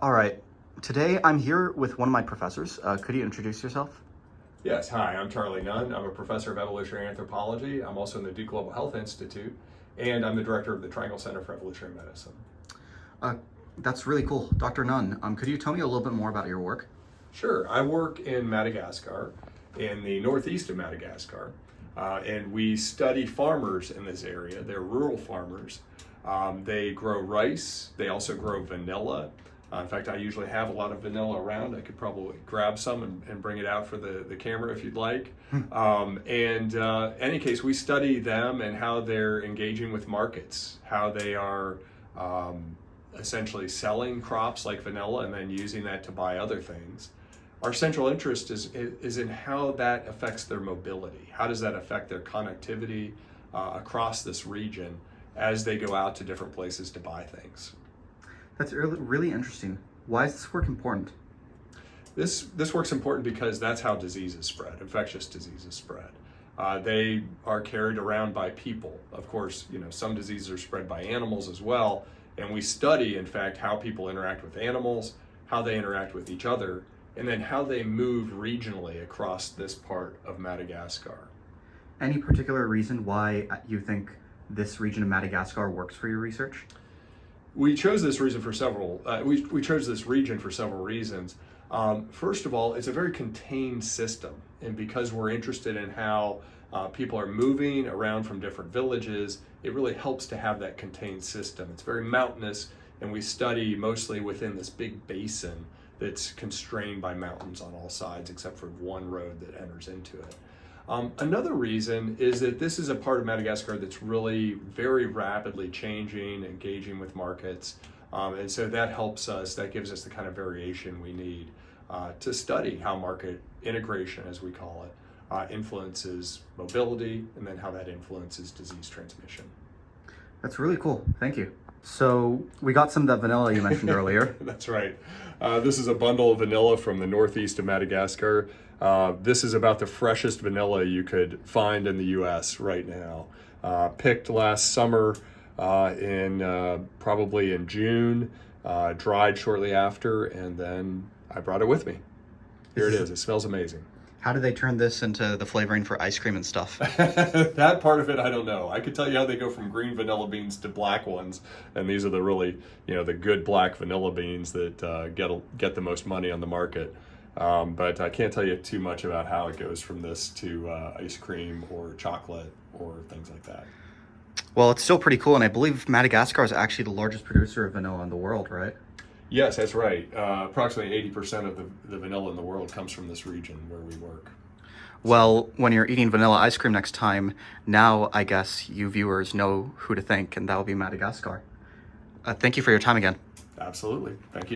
All right, today I'm here with one of my professors. Could you introduce yourself? Yes, hi, I'm Charlie Nunn. I'm a professor of evolutionary anthropology. I'm also in the Duke Global Health Institute, and I'm the director of the Triangle Center for Evolutionary Medicine. Uh, that's really cool. Dr. Nunn, could you tell me a little bit more about your work? Sure, I work in Madagascar, in the northeast of Madagascar, and we study farmers in this area. They're rural farmers. They grow rice, they also grow vanilla. In fact, I usually have a lot of vanilla around. I could probably grab some and bring it out for the camera if you'd like. Any case, we study them and how they're engaging with markets, how they are essentially selling crops like vanilla and then using that to buy other things. Our central interest is in how that affects their mobility. How does that affect their connectivity across this region as they go out to different places to buy things? That's really interesting. Why is this work important? This work's important because that's how diseases spread, infectious diseases spread. They are carried around by people. Of course, some diseases are spread by animals as well, and we study, in fact, how people interact with animals, how they interact with each other, and then how they move regionally across this part of Madagascar. Any particular reason why you think this region of Madagascar works for your research? We chose this region for several. We chose this region for several reasons. First of all, it's a very contained system, and because we're interested in how people are moving around from different villages, it really helps to have that contained system. It's very mountainous, and we study mostly within this big basin that's constrained by mountains on all sides, except for one road that enters into it. Another reason is that this is a part of Madagascar that's really very rapidly changing, engaging with markets. And so that helps us, that gives us the kind of variation we need to study how market integration, as we call it, influences mobility and then how that influences disease transmission. That's really cool. Thank you. So we got some of that vanilla you mentioned earlier. That's right. This is a bundle of vanilla from the northeast of Madagascar. This is about the freshest vanilla you could find in the U.S. right now. Picked last summer probably in June, dried shortly after, and then I brought it with me. Here it is. It smells amazing. How do they turn this into the flavoring for ice cream and stuff? That part of it, I don't know. I could tell you how they go from green vanilla beans to black ones, and these are the really, the good black vanilla beans that get the most money on the market. But I can't tell you too much about how it goes from this to ice cream or chocolate or things like that. Well, it's still pretty cool, and I believe Madagascar is actually the largest producer of vanilla in the world, right? Yes, that's right. Approximately 80% of the vanilla in the world comes from this region where we work. Well, when you're eating vanilla ice cream next time, now I guess you viewers know who to thank, and that will be Madagascar. Thank you for your time again. Absolutely. Thank you.